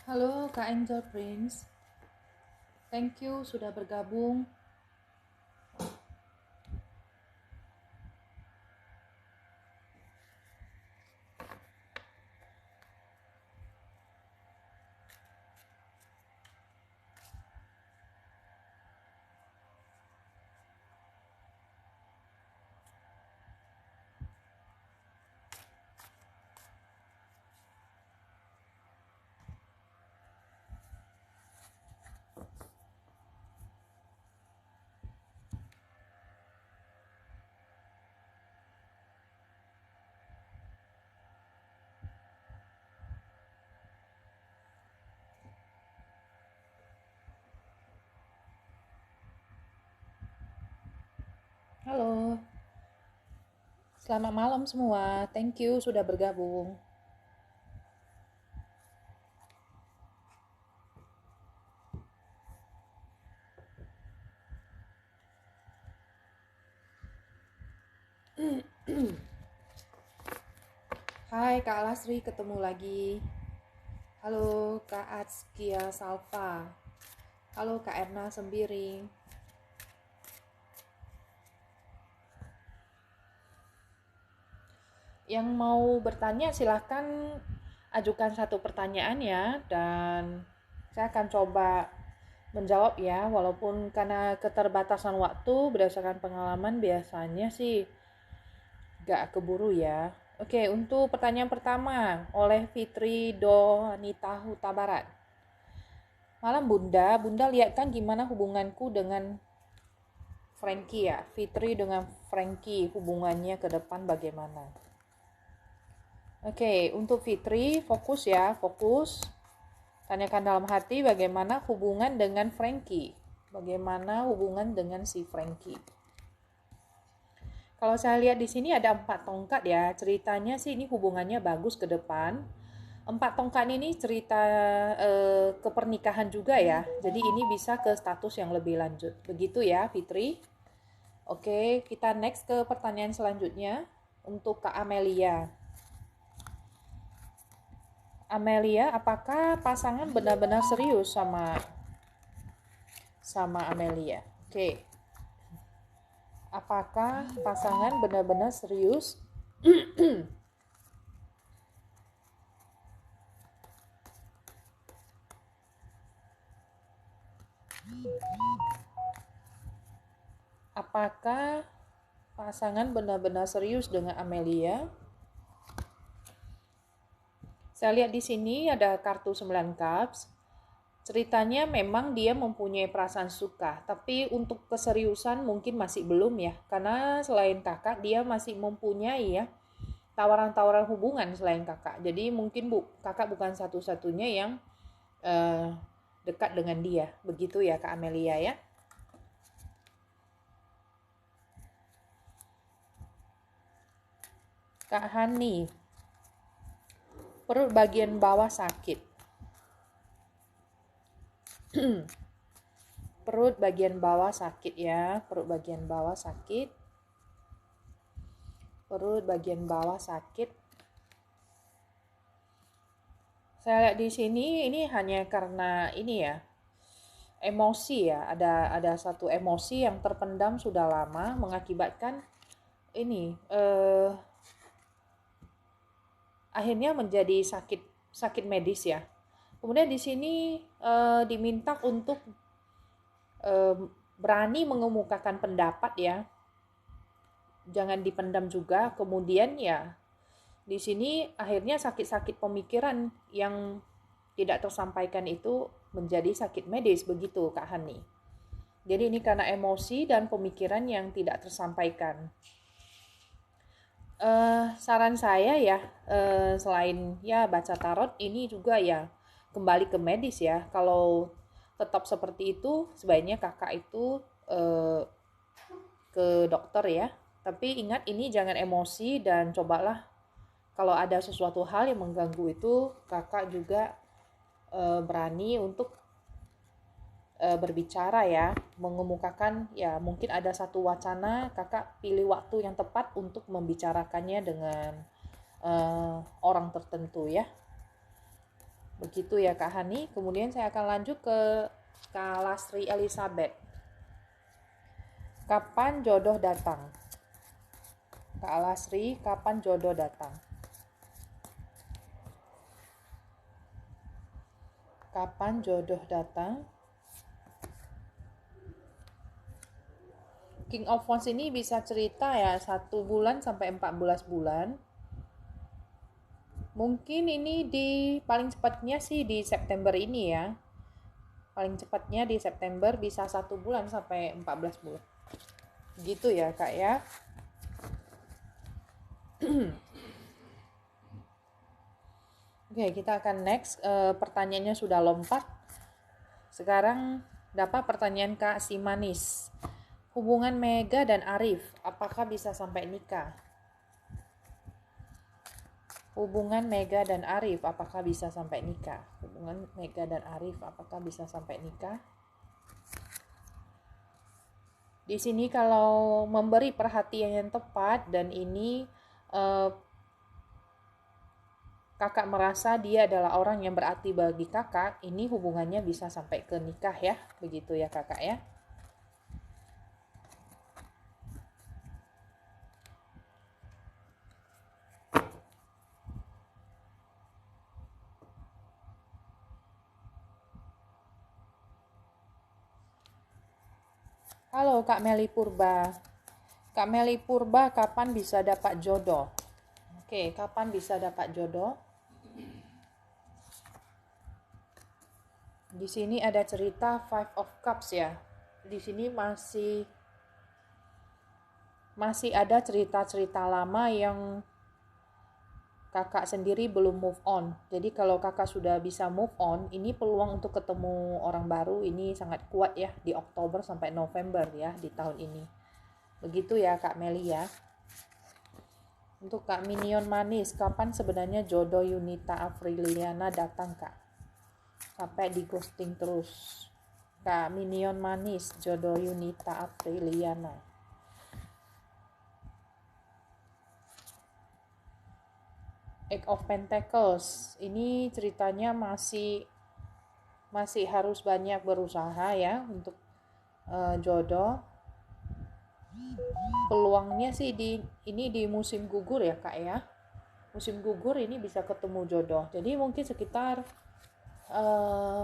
Halo Kak Angel Prince, thank you sudah bergabung. Halo, selamat malam semua, thank you sudah bergabung. Hai Kak Lasri, ketemu lagi. Halo Kak Atskia Salva. Halo Kak Erna Sembiring. Yang mau bertanya silahkan ajukan satu pertanyaan ya, dan saya akan coba menjawab ya, walaupun karena keterbatasan waktu berdasarkan pengalaman biasanya sih gak keburu ya. Oke, untuk pertanyaan pertama oleh Fitri Donita Huta Barat. Malam Bunda, Bunda lihat kan gimana hubunganku dengan Frankie ya. Fitri dengan Frankie hubungannya ke depan bagaimana? Oke, untuk Fitri fokus ya, fokus. Tanyakan dalam hati bagaimana hubungan dengan Frankie. Bagaimana hubungan dengan si Frankie. Kalau saya lihat di sini ada 4 tongkat ya. Ceritanya sih ini hubungannya bagus ke depan. 4 tongkat ini cerita ke pernikahan juga ya. Jadi ini bisa ke status yang lebih lanjut. Begitu ya Fitri. Oke, kita next ke pertanyaan selanjutnya. Untuk Kak Amelia. Amelia, apakah pasangan benar-benar serius sama Amelia? Oke. Apakah pasangan benar-benar serius? Apakah pasangan benar-benar serius dengan Amelia? Saya lihat di sini ada kartu 9 cups. Ceritanya memang dia mempunyai perasaan suka, tapi untuk keseriusan mungkin masih belum ya. Karena selain kakak, dia masih mempunyai ya tawaran-tawaran hubungan selain kakak. Jadi mungkin kakak bukan satu-satunya yang dekat dengan dia. Begitu ya Kak Amelia ya. Kak Hani, perut bagian bawah sakit. Perut bagian bawah sakit ya, perut bagian bawah sakit. Perut bagian bawah sakit. Saya lihat di sini ini hanya karena ini ya, emosi ya. Ada satu emosi yang terpendam sudah lama mengakibatkan ini akhirnya menjadi sakit medis ya. Kemudian di sini diminta untuk berani mengemukakan pendapat ya. Jangan dipendam juga. Kemudian ya di sini akhirnya sakit-sakit pemikiran yang tidak tersampaikan itu menjadi sakit medis, begitu Kak Hani. Jadi ini karena emosi dan pemikiran yang tidak tersampaikan. Saran saya ya, selain ya baca tarot, ini juga ya kembali ke medis ya. Kalau tetap seperti itu, sebaiknya kakak itu ke dokter ya. Tapi ingat ini jangan emosi dan cobalah kalau ada sesuatu hal yang mengganggu itu, kakak juga berani untuk berbicara ya, mengemukakan ya, mungkin ada satu wacana, kakak pilih waktu yang tepat untuk membicarakannya dengan orang tertentu ya. Begitu ya Kak Hani. Kemudian saya akan lanjut ke Kak Lastri Elizabeth. Kapan jodoh datang? Kak Lastri, kapan jodoh datang? Kapan jodoh datang? King of Wands ini bisa cerita ya 1 bulan sampai 14 bulan. Mungkin ini di paling cepatnya sih di September ini ya. Paling cepatnya di September bisa 1 bulan sampai 14 bulan. Gitu ya Kak ya. Oke, kita akan next. Pertanyaannya sudah lompat. Sekarang dapat pertanyaan Kak Simanis. Hubungan Mega dan Arif, apakah bisa sampai nikah? Hubungan Mega dan Arif, apakah bisa sampai nikah? Hubungan Mega dan Arif, apakah bisa sampai nikah? Di sini kalau memberi perhatian yang tepat dan ini kakak merasa dia adalah orang yang berarti bagi kakak, ini hubungannya bisa sampai ke nikah ya. Begitu ya kakak ya. Halo Kak Meli Purba. Kak Meli Purba, kapan bisa dapat jodoh? Oke, kapan bisa dapat jodoh? Di sini ada cerita Five of Cups ya. Di sini masih ada cerita-cerita lama yang kakak sendiri belum move on. Jadi kalau kakak sudah bisa move on, ini peluang untuk ketemu orang baru ini sangat kuat ya di Oktober sampai November ya di tahun ini. Begitu ya Kak Meli ya. Untuk Kak Minion Manis, kapan sebenarnya jodoh Yunita Afriliana datang Kak? Sampai di ghosting terus. Kak Minion Manis, jodoh Yunita Apriliana. Eight of Pentacles, ini ceritanya masih harus banyak berusaha ya untuk jodoh. Peluangnya sih ini di musim gugur ya Kak ya. Musim gugur ini bisa ketemu jodoh. Jadi mungkin sekitar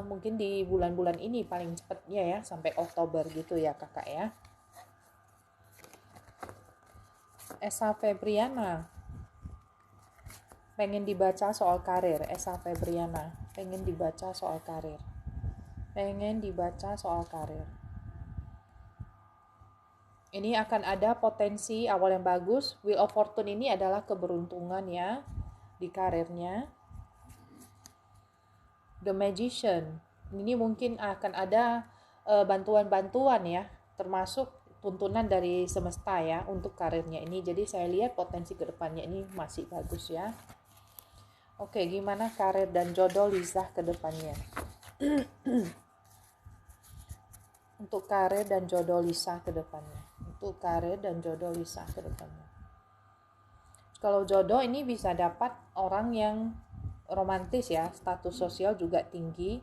mungkin di bulan-bulan ini paling cepatnya ya sampai Oktober gitu ya kakak ya. Esa Febriana, pengen dibaca soal karir. Esa Febriana, pengen dibaca soal karir. Pengen dibaca soal karir. Ini akan ada potensi awal yang bagus. Wheel of Fortune ini adalah keberuntungan ya di karirnya. The Magician, ini mungkin akan ada bantuan-bantuan ya, termasuk tuntunan dari semesta ya untuk karirnya ini. Jadi saya lihat potensi kedepannya ini masih bagus ya. Oke, gimana karir dan jodoh Lisa kedepannya? Untuk karir dan jodoh Lisa kedepannya. Untuk karir dan jodoh Lisa kedepannya. Kalau jodoh ini bisa dapat orang yang romantis ya, status sosial juga tinggi.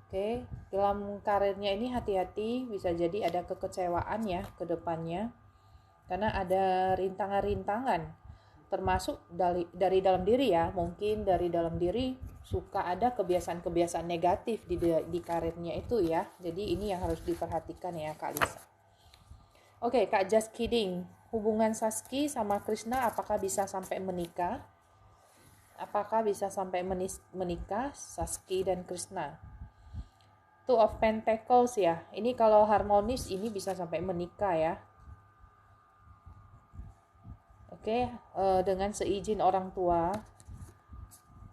Oke, dalam karirnya ini hati-hati, bisa jadi ada kekecewaan ya ke depannya. Karena ada rintangan-rintangan, termasuk dari dalam diri ya. Mungkin dari dalam diri suka ada kebiasaan-kebiasaan negatif di karirnya itu ya. Jadi ini yang harus diperhatikan ya Kak Lisa. Oke, Kak Just Kidding. Hubungan Saski sama Krishna apakah bisa sampai menikah? Apakah bisa sampai menikah Saski dan Krishna? Two of Pentacles ya. Ini kalau harmonis ini bisa sampai menikah ya. Oke, dengan seizin orang tua.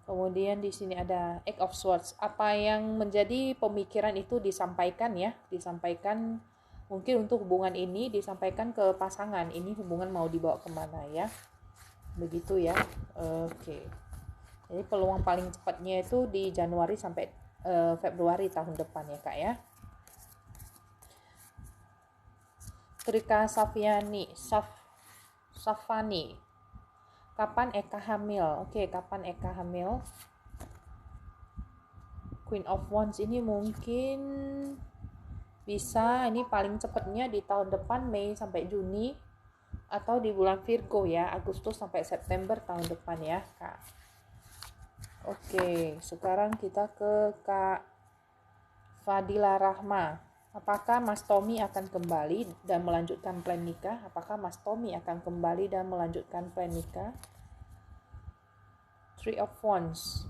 Kemudian di sini ada Eight of Swords. Apa yang menjadi pemikiran itu disampaikan ya, disampaikan mungkin untuk hubungan ini disampaikan ke pasangan. Ini hubungan mau dibawa kemana ya? Begitu ya. Oke. Jadi peluang paling cepatnya itu di Januari sampai Februari tahun depan ya Kak ya. Trika Safani, kapan Eka hamil? Oke, kapan Eka hamil? Queen of Wands ini mungkin bisa, ini paling cepatnya di tahun depan, Mei sampai Juni, atau di bulan Virgo ya, Agustus sampai September tahun depan ya Kak. Oke, sekarang kita ke Kak Fadila Rahma. Apakah Mas Tommy akan kembali dan melanjutkan plan nikah? Apakah Mas Tommy akan kembali dan melanjutkan plan nikah? Three of Wands.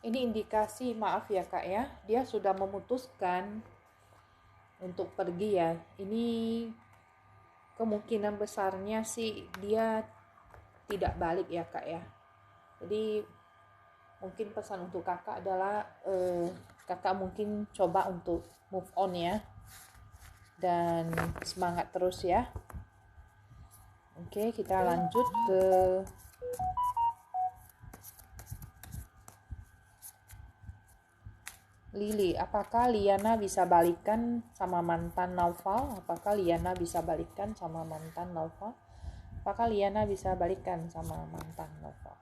Ini indikasi, maaf ya Kak ya, dia sudah memutuskan untuk pergi ya. Ini kemungkinan besarnya sih dia tidak balik ya Kak ya. Jadi mungkin pesan untuk kakak adalah kakak mungkin coba untuk move on ya, dan semangat terus ya. Oke, kita lanjut ke Lily. Apakah Liana bisa balikan sama mantan Naufal? Apakah Liana bisa balikan sama mantan Naufal? Apakah Liana bisa balikan sama mantan Naufal?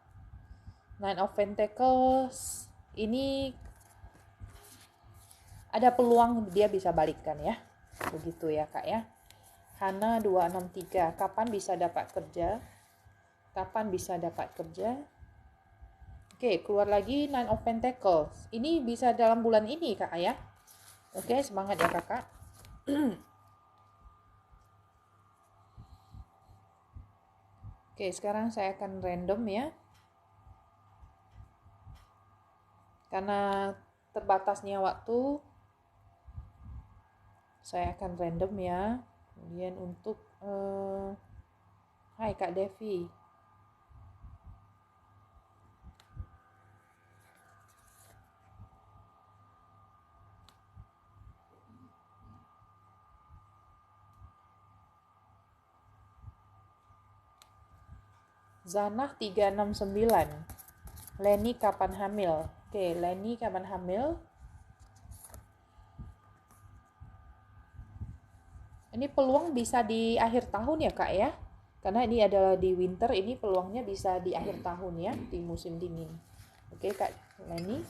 Nine of Pentacles ini ada peluang dia bisa balikan ya. Begitu ya Kak ya. Hana 263, kapan bisa dapat kerja? Kapan bisa dapat kerja? Oke, keluar lagi Nine of Pentacles. Ini bisa dalam bulan ini Kak ya. Oke, semangat ya Kakak. Oke, sekarang saya akan random ya. Karena terbatasnya waktu, saya akan random ya. Kemudian untuk hai Kak Devi. Zanah 369. Leni kapan hamil? Oke, Leni kapan hamil? Ini peluang bisa di akhir tahun ya Kak ya. Karena ini adalah di winter, ini peluangnya bisa di akhir tahun ya, di musim dingin. Oke Kak Leni.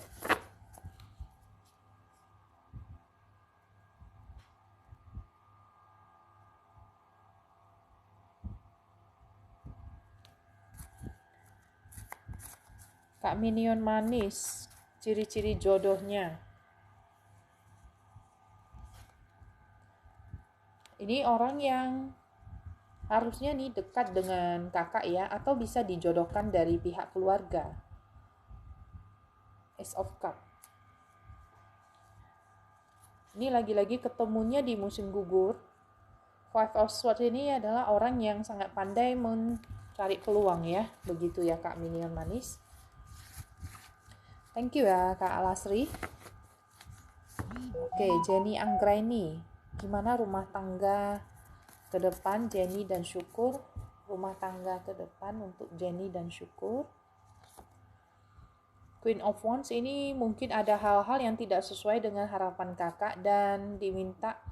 Kak Minion manis, ciri-ciri jodohnya. Ini orang yang harusnya nih dekat dengan kakak ya, atau bisa dijodohkan dari pihak keluarga. Ace of Cup. Ini lagi-lagi ketemunya di musim gugur. Five of Swords ini adalah orang yang sangat pandai mencari peluang ya. Begitu ya Kak Minion manis. Thank you ya Kak Alasri. Oke, Jenny Anggraini. Gimana rumah tangga ke depan Jenny dan Syukur? Rumah tangga ke depan untuk Jenny dan Syukur. Queen of Wands ini mungkin ada hal-hal yang tidak sesuai dengan harapan kakak dan diminta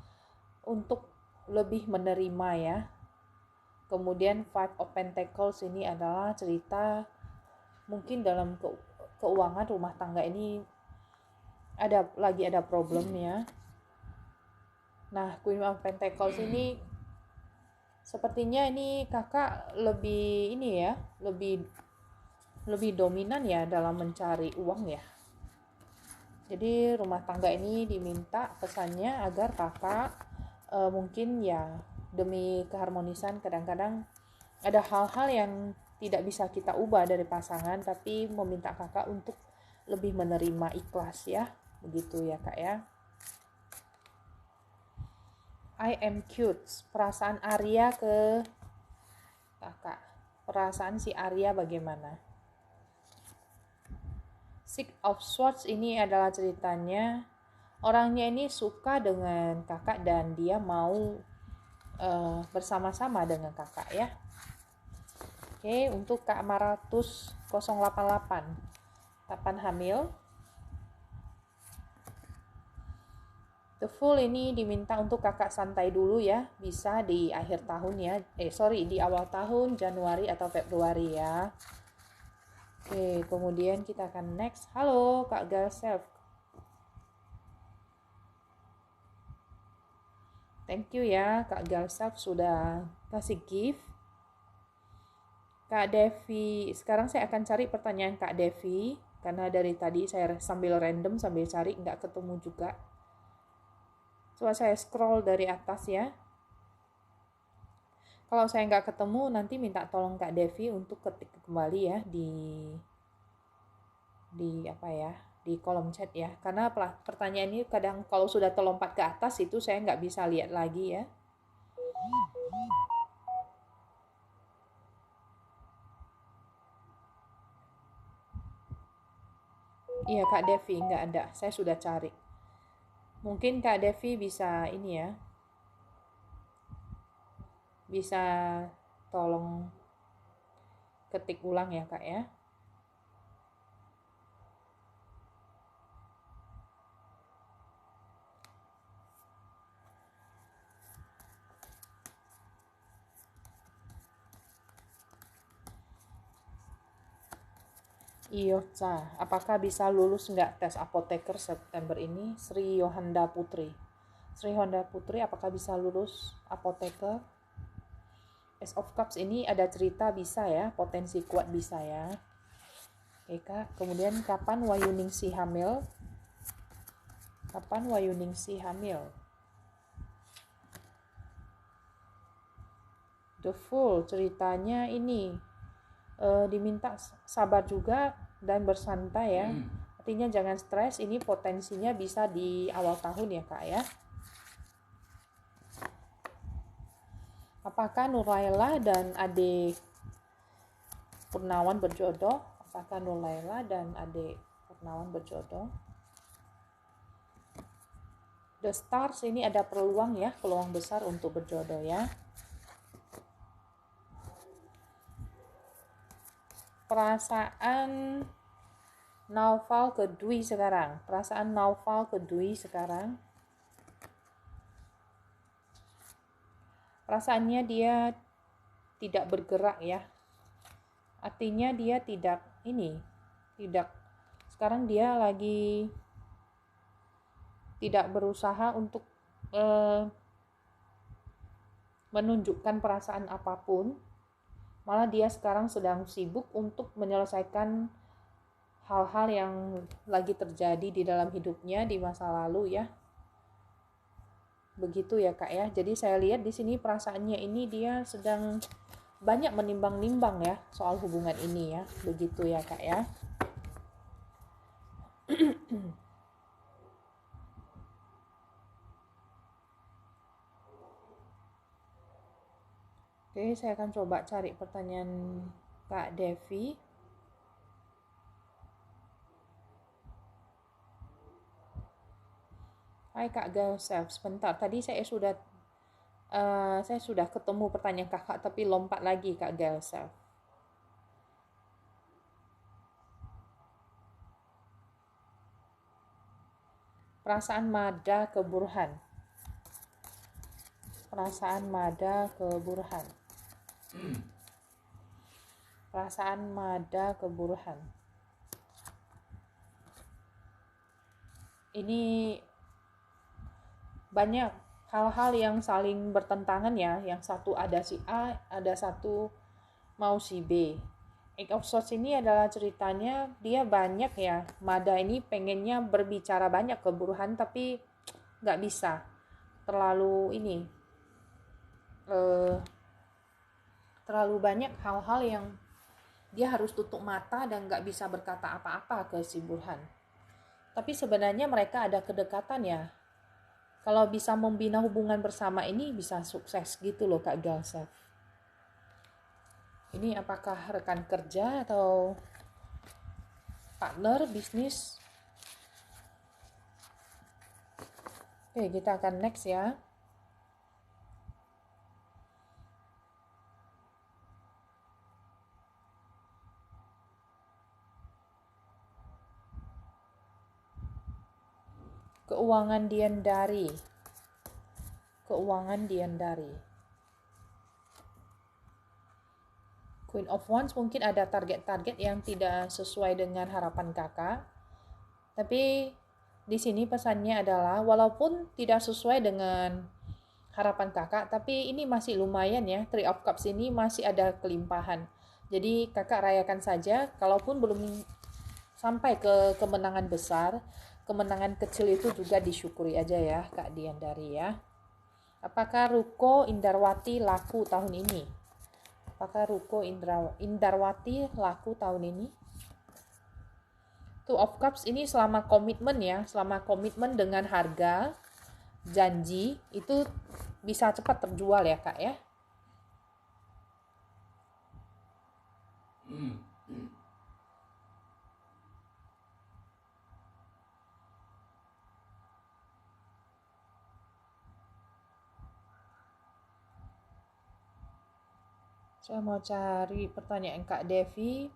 untuk lebih menerima ya. Kemudian Five of Pentacles ini adalah cerita mungkin dalam keuangan rumah tangga ini ada problem ya. Nah, Queen of Pentacles ini sepertinya ini kakak lebih ini ya, lebih dominan ya dalam mencari uang ya. Jadi rumah tangga ini diminta pesannya agar kakak mungkin ya demi keharmonisan, kadang-kadang ada hal-hal yang tidak bisa kita ubah dari pasangan, tapi meminta kakak untuk lebih menerima, ikhlas ya. Begitu ya Kak ya. I am cute. Perasaan Arya ke kakak. Perasaan si Arya bagaimana? Six of Swords ini adalah ceritanya orangnya ini suka dengan kakak dan dia mau bersama-sama dengan kakak ya. Oke, untuk Kak Maratus 088, kapan hamil? The Fool ini diminta untuk kakak santai dulu ya, bisa di akhir tahun ya, di awal tahun Januari atau Februari ya. Oke, kemudian kita akan next. Halo Kak Galself. Thank you ya Kak Galself sudah kasih gift. Kak Devi, sekarang saya akan cari pertanyaan Kak Devi. Karena dari tadi saya sambil random, sambil cari, nggak ketemu juga. Coba saya scroll dari atas ya. Kalau saya nggak ketemu, nanti minta tolong Kak Devi untuk ketik kembali ya di apa ya, di kolom chat ya. Karena pertanyaan ini kadang kalau sudah terlompat ke atas itu saya nggak bisa lihat lagi ya. Iya Kak Devi, nggak ada. Saya sudah cari. Mungkin Kak Devi bisa ini ya, bisa tolong ketik ulang ya Kak ya. Iya, apakah bisa lulus nggak tes apoteker September ini? Sri Yohanda Putri. Sri Yohanda Putri, apakah bisa lulus apoteker? Ace of Cups ini ada cerita bisa ya, potensi kuat bisa ya. Oke Kak, kemudian kapan Wayuningsi hamil? Kapan Wayuningsi hamil? The Fool, ceritanya ini diminta sabar juga dan bersantai ya. Artinya jangan stres, ini potensinya bisa di awal tahun ya Kak ya. Apakah Nuraila dan Ade Purnawan berjodoh? Apakah Nuraila dan Ade Purnawan berjodoh? The Stars ini ada peluang ya, peluang besar untuk berjodoh ya. Perasaan Naufal ke Dwi sekarang. Perasaan Naufal ke Dwi sekarang. Perasaannya dia tidak bergerak ya. Artinya dia tidak sekarang dia lagi tidak berusaha untuk menunjukkan perasaan apapun. Malah dia sekarang sedang sibuk untuk menyelesaikan hal-hal yang lagi terjadi di dalam hidupnya di masa lalu ya. Begitu ya Kak ya. Jadi saya lihat di sini perasaannya ini dia sedang banyak menimbang-nimbang ya soal hubungan ini ya. Begitu ya Kak ya. Oke, saya akan coba cari pertanyaan Kak Devi. Hai Kak Galsef, sebentar. Tadi saya sudah ketemu pertanyaan kakak tapi lompat lagi Kak Galsef. Perasaan Mada ke Burhan. Perasaan Mada ke Burhan. Perasaan Mada ke Burhan. Ini banyak hal-hal yang saling bertentangan ya. Yang satu ada si A, ada satu mau si B. Eight of Swords ini adalah ceritanya dia banyak ya. Mada ini pengennya berbicara banyak ke Burhan tapi nggak bisa. Terlalu terlalu banyak hal-hal yang dia harus tutup mata dan nggak bisa berkata apa-apa ke si Burhan. Tapi sebenarnya mereka ada kedekatan ya. Kalau bisa membina hubungan bersama ini bisa sukses gitu loh Kak Galsef. Ini apakah rekan kerja atau partner bisnis? Oke, kita akan next ya. Keuangan Diandari. Keuangan Diandari. Queen of Wands mungkin ada target-target yang tidak sesuai dengan harapan kakak. Tapi di sini pesannya adalah walaupun tidak sesuai dengan harapan kakak, tapi ini masih lumayan ya. Three of Cups ini masih ada kelimpahan. Jadi kakak rayakan saja, kalaupun belum sampai ke kemenangan besar, kemenangan kecil itu juga disyukuri aja ya Kak Diandari ya. Apakah Ruko Indarwati laku tahun ini? Apakah Ruko Indarwati laku tahun ini? Two of Cups ini selama komitmen ya, selama komitmen dengan harga, janji, itu bisa cepat terjual ya Kak ya. Saya mau cari pertanyaan Kak Devi.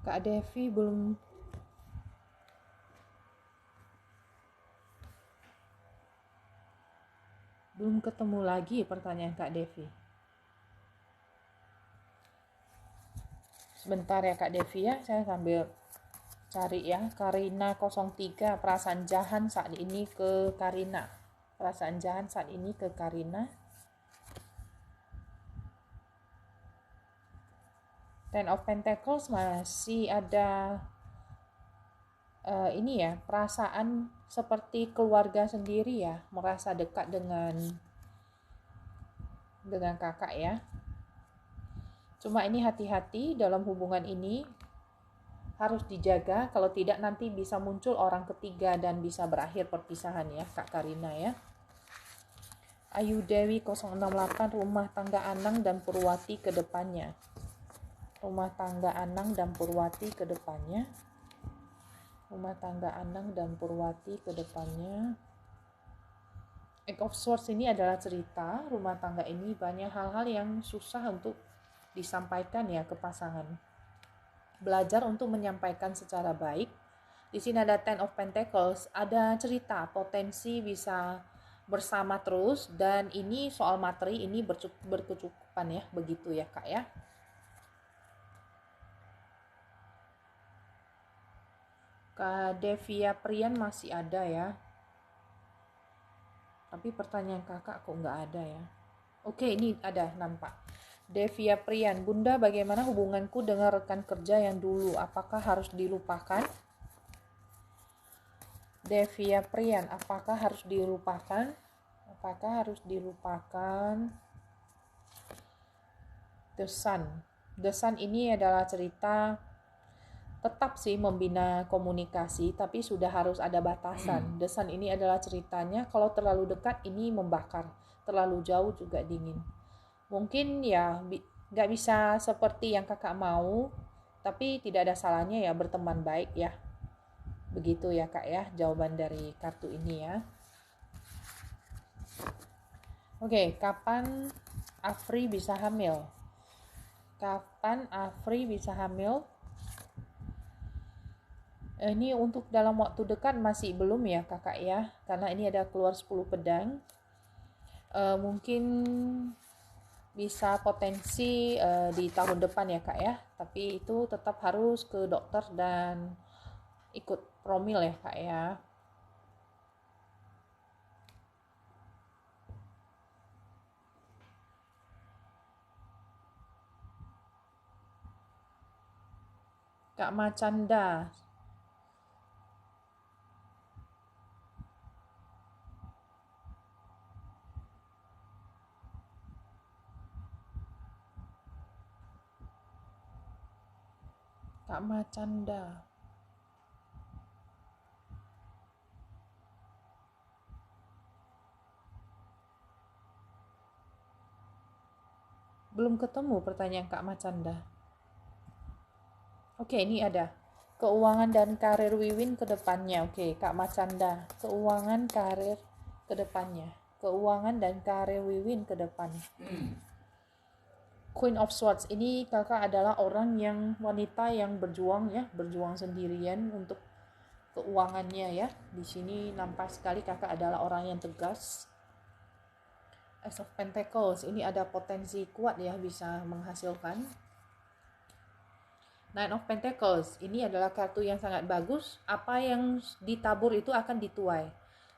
Kak Devi belum ketemu lagi pertanyaan Kak Devi. Sebentar ya Kak Devi ya, saya sambil cari ya. Karina 03, perasaan jahan saat ini ke Karina. Perasaan jahan saat ini ke Karina. Ten of Pentacles masih ada ini ya, perasaan seperti keluarga sendiri ya, merasa dekat dengan kakak ya. Cuma ini hati-hati dalam hubungan ini, harus dijaga, kalau tidak nanti bisa muncul orang ketiga dan bisa berakhir perpisahan ya Kak Karina ya. Ayu Dewi 068, rumah tangga Anang dan Purwati ke depannya. Rumah tangga Anang dan Purwati ke depannya. Rumah tangga Anang dan Purwati ke depannya. Eight of Swords ini adalah cerita rumah tangga ini banyak hal-hal yang susah untuk disampaikan ya ke pasangan. Belajar untuk menyampaikan secara baik. Di sini ada Ten of Pentacles, ada cerita potensi bisa bersama terus, dan ini soal materi ini berkecukupan ya, begitu ya Kak ya. Kak Devia Prian masih ada ya. Tapi pertanyaan kakak kok nggak ada ya. Oke, ini ada, nampak. Devia Prian, Bunda bagaimana hubunganku dengan rekan kerja yang dulu? Apakah harus dilupakan? Devia Prian, apakah harus dilupakan? Apakah harus dilupakan? The Sun. The Sun ini adalah cerita tetap sih membina komunikasi, tapi sudah harus ada batasan. The Sun ini adalah ceritanya kalau terlalu dekat ini membakar, terlalu jauh juga dingin. Mungkin ya nggak bisa seperti yang kakak mau, tapi tidak ada salahnya ya berteman baik ya. Begitu ya Kak ya, jawaban dari kartu ini ya. Oke, kapan Afri bisa hamil? Kapan Afri bisa hamil? Ini untuk dalam waktu dekat masih belum ya kakak ya, karena ini ada keluar 10 pedang. Mungkin bisa potensi di tahun depan ya kak ya, tapi itu tetap harus ke dokter dan ikut promil ya kak ya. Kak Macanda, Kak Macanda. Belum ketemu pertanyaan Kak Macanda. Oke, ini ada. Keuangan dan karir Wiwin ke depannya. Oke, Kak Macanda. Keuangan, karir ke depannya. Keuangan dan karir Wiwin ke depan. Queen of Swords ini kakak adalah orang yang wanita yang berjuang ya, berjuang sendirian untuk keuangannya ya. Di sini nampak sekali kakak adalah orang yang tegas. Ace of Pentacles ini ada potensi kuat ya, bisa menghasilkan. Nine of Pentacles ini adalah kartu yang sangat bagus. Apa yang ditabur itu akan dituai.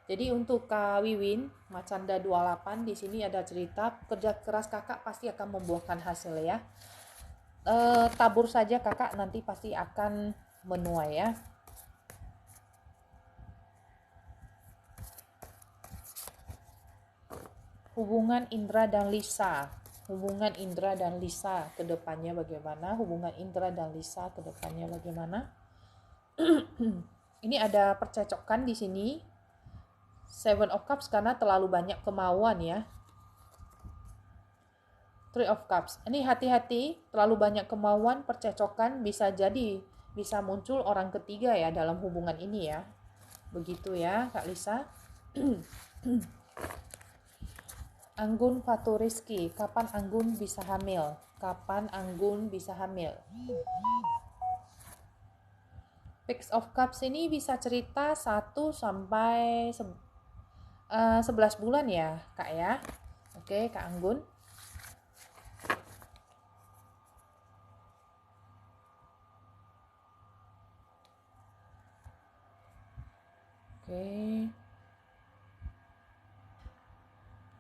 Jadi untuk Kak Wiwin, Macanda 28 di sini ada cerita kerja keras kakak pasti akan membuahkan hasil ya. Tabur saja kakak, nanti pasti akan menuai ya. Hubungan Indra dan Lisa. Hubungan Indra dan Lisa ke depannya bagaimana? Hubungan Indra dan Lisa ke depannya bagaimana? Ini ada percecokan di sini. Seven of Cups karena terlalu banyak kemauan ya. Three of Cups. Ini hati-hati, terlalu banyak kemauan, percecokan bisa muncul orang ketiga ya dalam hubungan ini ya. Begitu ya, Kak Lisa. Anggun Faturiski, kapan Anggun bisa hamil? Kapan Anggun bisa hamil? Pix of Cups ini bisa cerita 1 sampai 11 bulan ya, Kak ya. Oke, Kak Anggun. Oke.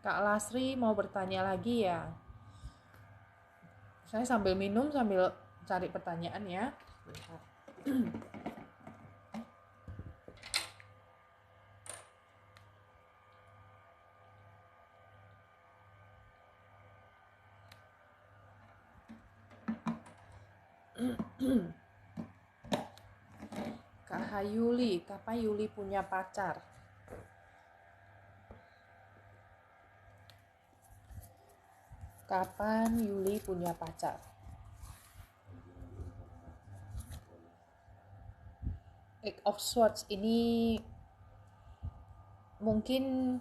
Kak Lasri mau bertanya lagi ya. Saya sambil minum sambil cari pertanyaan ya. Bentar. Kak Hayuli, kapan Yuli punya pacar? Kapan Yuli punya pacar? Eight of Swords ini mungkin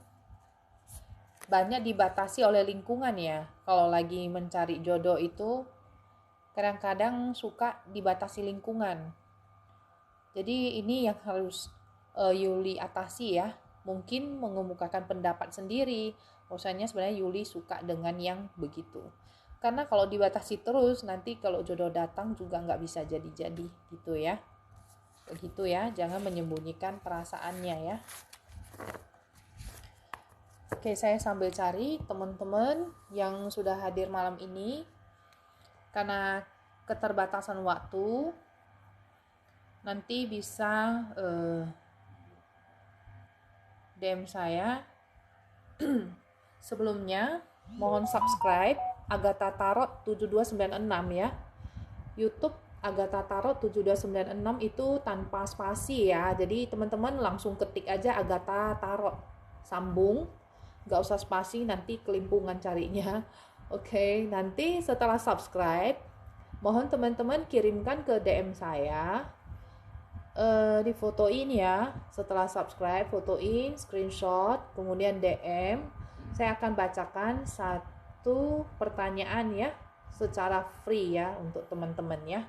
banyak dibatasi oleh lingkungan ya. Kalau lagi mencari jodoh itu kadang-kadang suka dibatasi lingkungan. Jadi ini yang harus Yuli atasi ya. Mungkin mengemukakan pendapat sendiri. Bahwasanya sebenarnya Yuli suka dengan yang begitu. Karena kalau dibatasi terus nanti kalau jodoh datang juga nggak bisa jadi-jadi gitu ya. Begitu ya, jangan menyembunyikan perasaannya ya. Oke, saya sambil cari teman-teman yang sudah hadir malam ini. Karena keterbatasan waktu, nanti bisa DM saya. Sebelumnya mohon subscribe Agatha Tarot 7296 ya. YouTube Agatha Tarot 7296 itu tanpa spasi ya. Jadi teman-teman langsung ketik aja Agatha Tarot, sambung, gak usah spasi, nanti kelimpungan carinya. Oke, nanti setelah subscribe mohon teman-teman kirimkan ke DM saya. Difotoin ya, setelah subscribe fotoin, screenshot, kemudian DM. Saya akan bacakan satu pertanyaan ya secara free ya untuk teman-teman ya,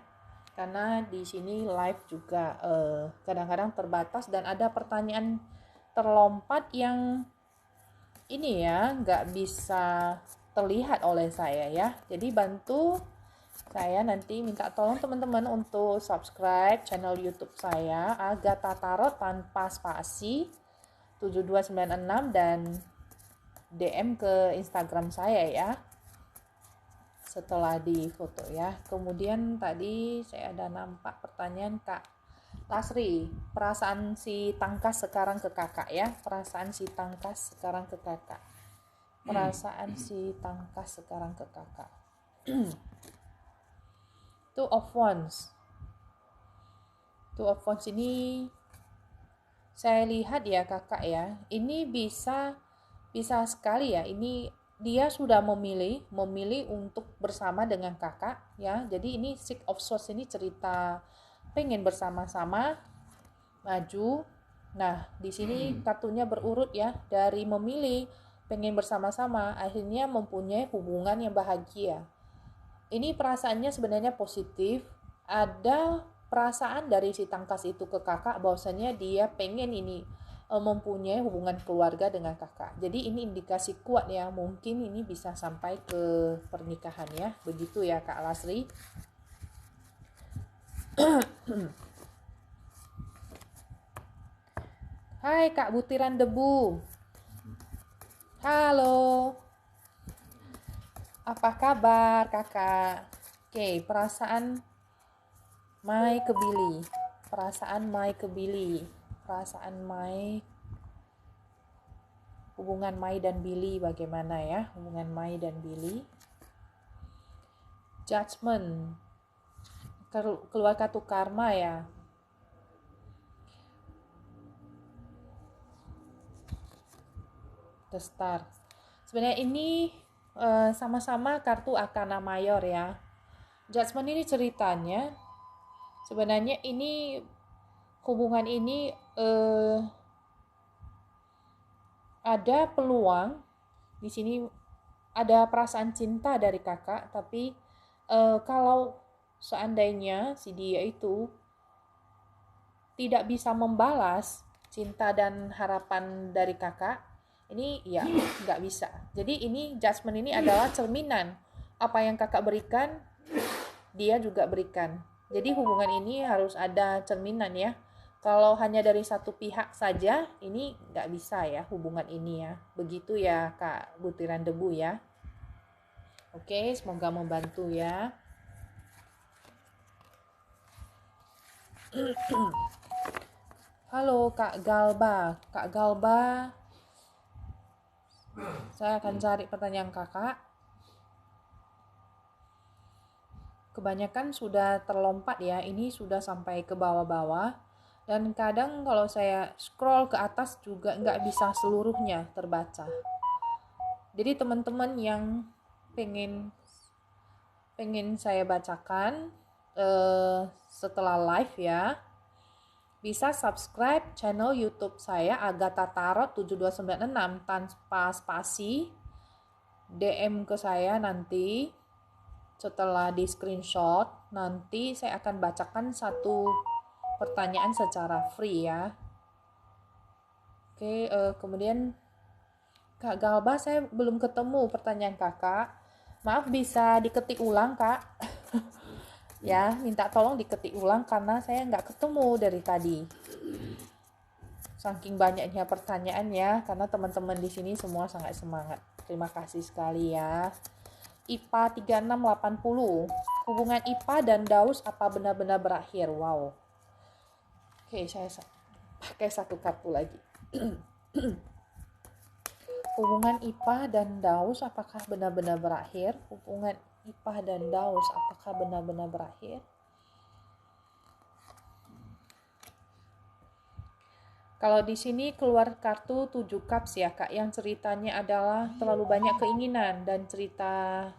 karena di sini live juga kadang-kadang terbatas dan ada pertanyaan terlompat yang ini ya nggak bisa terlihat oleh saya ya. Jadi bantu saya, nanti minta tolong teman-teman untuk subscribe channel YouTube saya Agatha Tarot tanpa spasi 7296 dan DM ke Instagram saya ya setelah di foto ya. Kemudian tadi saya ada nampak pertanyaan Kak Lasri, perasaan si Tangkas sekarang ke kakak ya. Perasaan si Tangkas sekarang ke kakak. Perasaan si Tangkas sekarang ke kakak. Two of Wands. Two of Wands ini saya lihat ya kakak ya. Ini bisa sekali ya. Ini dia sudah memilih untuk bersama dengan kakak ya. Jadi ini Six of Swords ini cerita pengen bersama-sama maju. Nah, di sini kartunya berurut ya, dari memilih pengen bersama-sama akhirnya mempunyai hubungan yang bahagia. Ini perasaannya sebenarnya positif. Ada perasaan dari si tangkas itu ke kakak bahwasanya dia pengen ini mempunyai hubungan keluarga dengan kakak. Jadi ini indikasi kuat ya, mungkin ini bisa sampai ke pernikahan ya. Begitu ya Kak Lasri. Hai Kak Butiran Debu. Halo. Apa kabar kakak? Oke, perasaan Mai ke Billy. Perasaan Mai ke Billy. Perasaan Mai, hubungan Mai dan Billy bagaimana ya? Hubungan Mai dan Billy. Judgment. Keluar kartu karma ya. The Star. Sebenarnya ini sama-sama kartu Arcana Mayor ya. Judgment ini ceritanya sebenarnya ini hubungan ini ada peluang di sini, ada perasaan cinta dari kakak, tapi kalau seandainya si dia itu tidak bisa membalas cinta dan harapan dari kakak, ini ya nggak bisa. Jadi ini judgment ini adalah cerminan apa yang kakak berikan, dia juga berikan. Jadi hubungan ini harus ada cerminan ya. Kalau hanya dari satu pihak saja, ini nggak bisa ya hubungan ini ya. Begitu ya Kak Butiran Debu ya. Oke, semoga membantu ya. Halo Kak Galba. Kak Galba, saya akan cari pertanyaan kakak. Kebanyakan sudah terlompat ya, ini sudah sampai ke bawah-bawah. Dan kadang kalau saya scroll ke atas juga nggak bisa seluruhnya terbaca. Jadi teman-teman yang pengen saya bacakan setelah live ya, bisa subscribe channel YouTube saya Agatha Tarot 7296 tanpa spasi, DM ke saya nanti setelah di screenshot, nanti saya akan bacakan satu pertanyaan secara free ya. Oke, kemudian Kak Galba, saya belum ketemu pertanyaan kakak. Maaf, bisa diketik ulang Kak. Ya, minta tolong diketik ulang karena saya nggak ketemu dari tadi. Saking banyaknya pertanyaan ya, karena teman-teman di sini semua sangat semangat. Terima kasih sekali ya. IPA 3680. Hubungan IPA dan Daus apa benar-benar berakhir? Wow. Oke, saya pakai satu kartu lagi. Hubungan IPA dan Daus apakah benar-benar berakhir? Hubungan IPA dan Daus apakah benar-benar berakhir? Kalau di sini keluar kartu 7 cups ya Kak, yang ceritanya adalah terlalu banyak keinginan dan ceritanya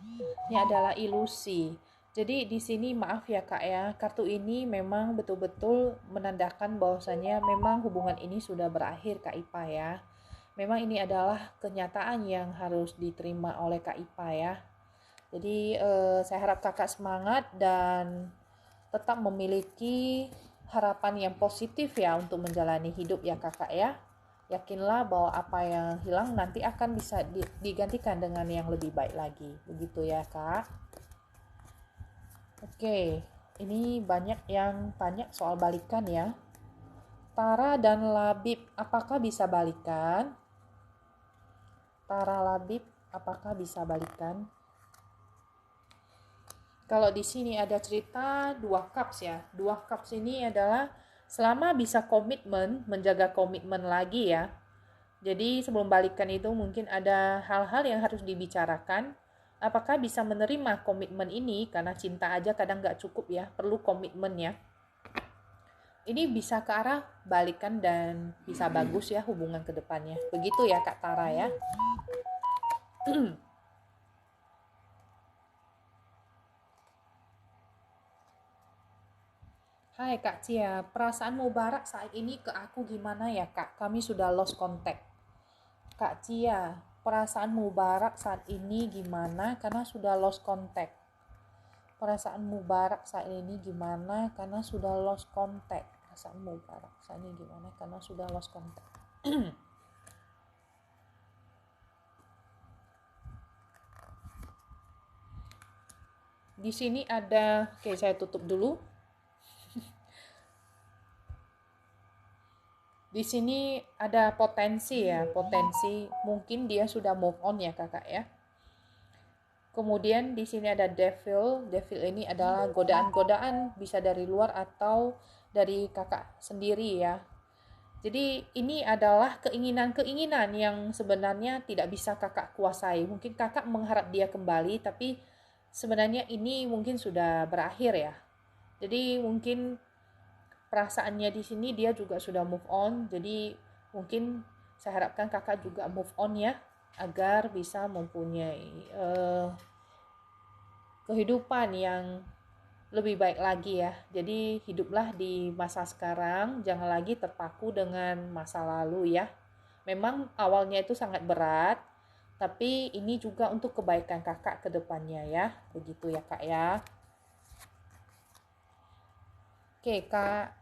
adalah ilusi. Jadi di sini maaf ya Kak ya, kartu ini memang betul-betul menandakan bahwasanya memang hubungan ini sudah berakhir Kak Ipa ya. Memang ini adalah kenyataan yang harus diterima oleh Kak Ipa ya. Jadi saya harap kakak semangat dan tetap memiliki harapan yang positif ya untuk menjalani hidup ya kakak ya. Yakinlah bahwa apa yang hilang nanti akan bisa digantikan dengan yang lebih baik lagi. Begitu ya kak. Oke, ini banyak yang tanya soal balikan ya. Tara dan Labib, apakah bisa balikan? Tara Labib, apakah bisa balikan? Kalau di sini ada cerita 2 cups ya. 2 cups ini adalah selama bisa komitmen, menjaga komitmen lagi ya. Jadi sebelum balikan itu mungkin ada hal-hal yang harus dibicarakan. Apakah bisa menerima komitmen ini? Karena cinta aja kadang gak cukup ya, perlu komitmen ya. Ini bisa ke arah balikan dan bisa bagus ya hubungan ke depannya. Begitu ya Kak Tara ya. Hai Kak Cia, perasaan Mubarak saat ini ke aku gimana ya Kak? Kami sudah lost contact. Kak Cia, perasaan Mubarak saat ini gimana? Karena sudah lost contact. perasaan Mubarak saat ini gimana karena sudah lost contact. Perasaan Mubarak saat ini gimana karena sudah lost contact. Di sini ada, oke saya tutup dulu. Di sini ada potensi ya, potensi mungkin dia sudah move on ya kakak ya. Kemudian di sini ada devil. Devil ini adalah godaan-godaan, bisa dari luar atau dari kakak sendiri ya. Jadi ini adalah keinginan-keinginan yang sebenarnya tidak bisa kakak kuasai. Mungkin kakak mengharap dia kembali, tapi sebenarnya ini mungkin sudah berakhir ya. Jadi mungkin perasaannya di sini dia juga sudah move on. Jadi mungkin saya harapkan kakak juga move on ya, agar bisa mempunyai kehidupan yang lebih baik lagi ya. Jadi hiduplah di masa sekarang, jangan lagi terpaku dengan masa lalu ya. Memang awalnya itu sangat berat, tapi ini juga untuk kebaikan kakak ke depannya ya. Begitu ya kak ya. Oke kak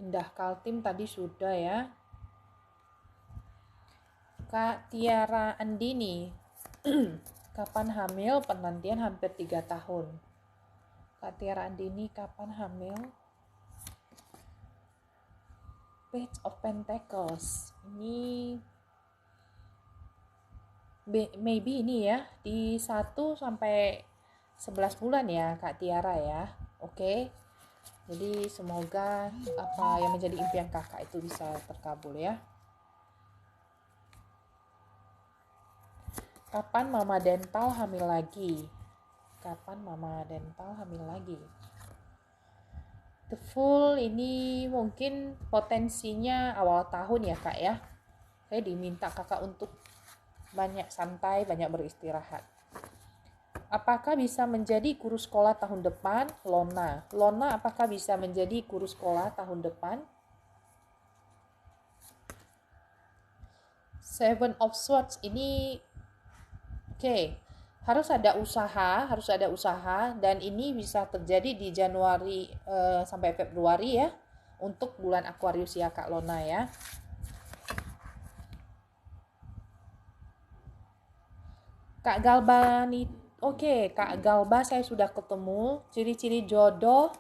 Indah Kaltim tadi sudah ya. Kak Tiara Andini, kapan hamil? Penantian hampir 3 tahun. Kak Tiara Andini kapan hamil? Page of Pentacles. Ini maybe ini ya di 1 sampai 11 bulan ya Kak Tiara ya. Oke. Jadi semoga apa yang menjadi impian kakak itu bisa terkabul ya. Kapan Mama Dental hamil lagi? Kapan Mama Dental hamil lagi? The Fool ini mungkin potensinya awal tahun ya kak ya. Saya diminta kakak untuk banyak santai, banyak beristirahat. Apakah bisa menjadi guru sekolah tahun depan? Lona, apakah bisa menjadi guru sekolah tahun depan? Seven of Swords ini harus ada usaha dan ini bisa terjadi di Januari sampai Februari ya, untuk bulan Aquarius ya Kak Lona ya. Kak Galbani, Kak Galba saya sudah ketemu. Ciri-ciri jodoh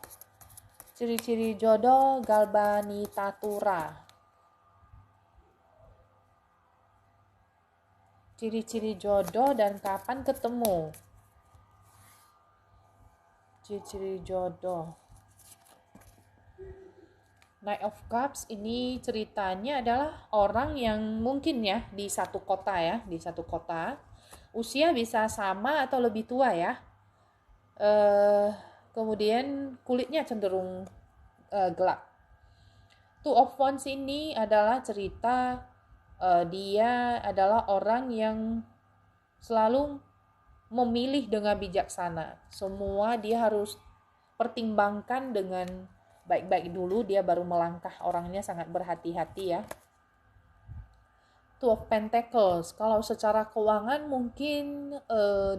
Galbani Tatura. Ciri-ciri jodoh dan kapan ketemu. Ciri-ciri jodoh. Knight of Cups ini ceritanya adalah orang yang mungkin ya di satu kota ya, usia bisa sama atau lebih tua ya. Kemudian kulitnya cenderung gelap. Two of Wands ini adalah cerita dia adalah orang yang selalu memilih dengan bijaksana. Semua dia harus pertimbangkan dengan baik-baik dulu, dia baru melangkah. Orangnya sangat berhati-hati ya. Two of Pentacles, kalau secara keuangan mungkin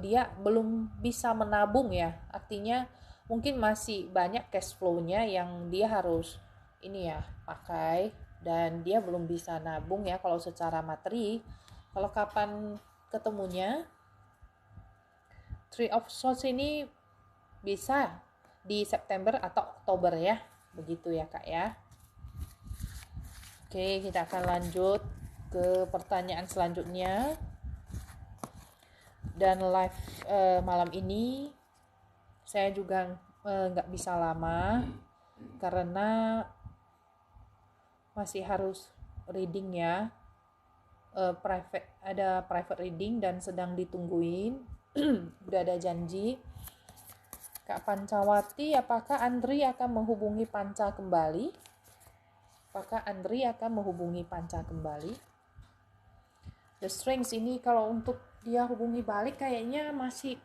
dia belum bisa menabung ya. Artinya mungkin masih banyak cash flow-nya yang dia harus ini ya pakai, dan dia belum bisa nabung ya kalau secara materi. Kalau kapan ketemunya, Three of Swords ini bisa di September atau Oktober ya, begitu ya kak ya. Oke, kita akan lanjut ke pertanyaan selanjutnya. Dan live malam ini saya juga nggak bisa lama karena masih harus reading ya. Ada private reading dan sedang ditungguin. Udah ada janji. Kak Pancawati, apakah Andri akan menghubungi Panca kembali? The Strength ini kalau untuk dia hubungi balik kayaknya masih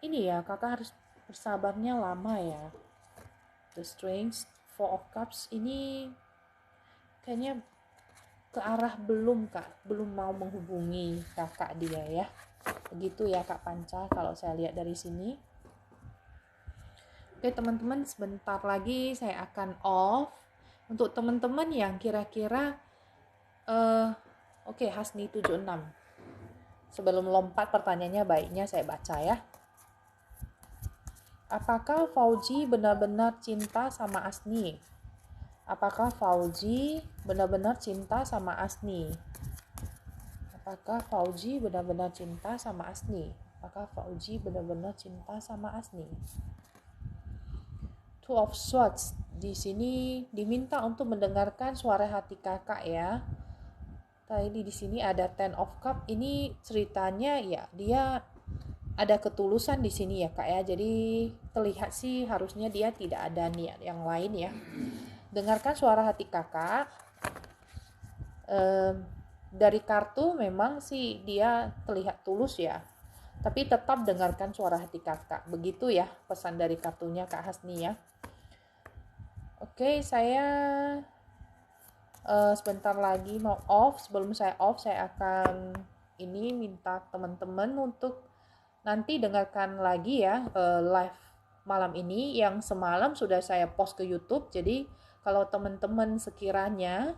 ini ya, kakak harus bersabarnya lama ya. The Strength, Four of Cups ini kayaknya ke arah belum mau menghubungi kakak dia ya. Begitu ya Kak Panca kalau saya lihat dari sini. Oke teman-teman, sebentar lagi saya akan off. Untuk teman-teman yang kira-kira oke, Hasni 76. Sebelum lompat pertanyaannya, baiknya saya baca ya. Apakah Fauzi benar-benar cinta sama Asni? Apakah Fauzi benar-benar cinta sama Asni? Apakah Fauzi benar-benar cinta sama Asni? Apakah Fauzi benar-benar cinta sama Asni? Two of Swords di sini diminta untuk mendengarkan suara hati kakak ya. Tadi di sini ada Ten of Cup. Ini ceritanya ya dia ada ketulusan di sini ya kak ya. Jadi terlihat sih harusnya dia tidak ada niat yang lain ya. Dengarkan suara hati kakak. Dari kartu memang sih dia terlihat tulus ya. Tapi tetap dengarkan suara hati kakak. Begitu ya pesan dari kartunya Kak Hasni ya. Oke, saya sebentar lagi mau off. Sebelum saya off, saya akan ini minta teman-teman untuk nanti dengarkan lagi ya live malam ini yang semalam sudah saya post ke YouTube. Jadi kalau teman-teman sekiranya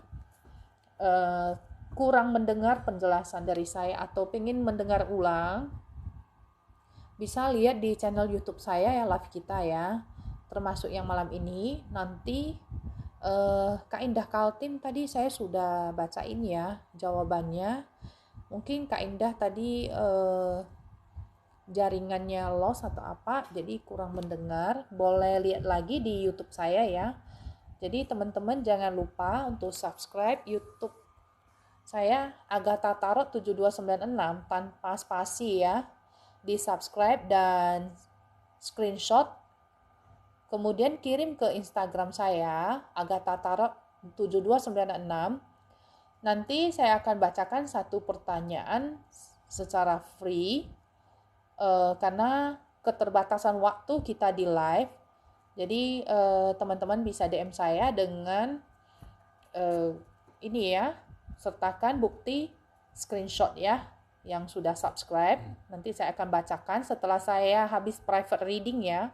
kurang mendengar penjelasan dari saya atau pengen mendengar ulang, bisa lihat di channel YouTube saya ya, live kita ya, termasuk yang malam ini. Nanti Kak Indah Kaltim tadi saya sudah bacain ya jawabannya. Mungkin Kak Indah tadi jaringannya lost atau apa, jadi kurang mendengar. Boleh lihat lagi di YouTube saya ya. Jadi teman-teman jangan lupa untuk subscribe YouTube saya, Agatha Tarot 7296 tanpa spasi ya. Di subscribe dan screenshot, kemudian kirim ke Instagram saya, Agatha Tarot 7296. Nanti saya akan bacakan satu pertanyaan secara free karena keterbatasan waktu kita di live. Jadi teman-teman bisa DM saya dengan ini ya, sertakan bukti screenshot ya yang sudah subscribe. Nanti saya akan bacakan setelah saya habis private reading ya.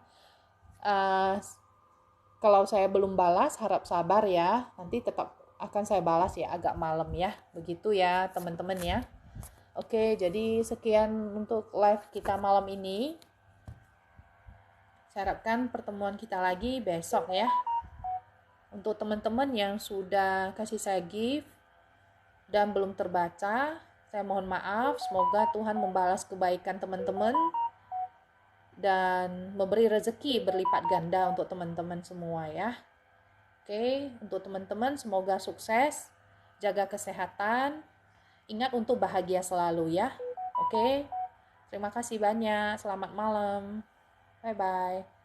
Kalau saya belum balas, harap sabar ya. Nanti tetap akan saya balas ya agak malam ya. Begitu ya teman-teman ya. Oke, jadi sekian untuk live kita malam ini. Saya harapkan pertemuan kita lagi besok ya. Untuk teman-teman yang sudah kasih saya gift dan belum terbaca, saya mohon maaf. Semoga Tuhan membalas kebaikan teman-teman dan memberi rezeki berlipat ganda untuk teman-teman semua ya. Oke, untuk teman-teman semoga sukses, jaga kesehatan, ingat untuk bahagia selalu ya. Oke, terima kasih banyak, selamat malam, bye-bye.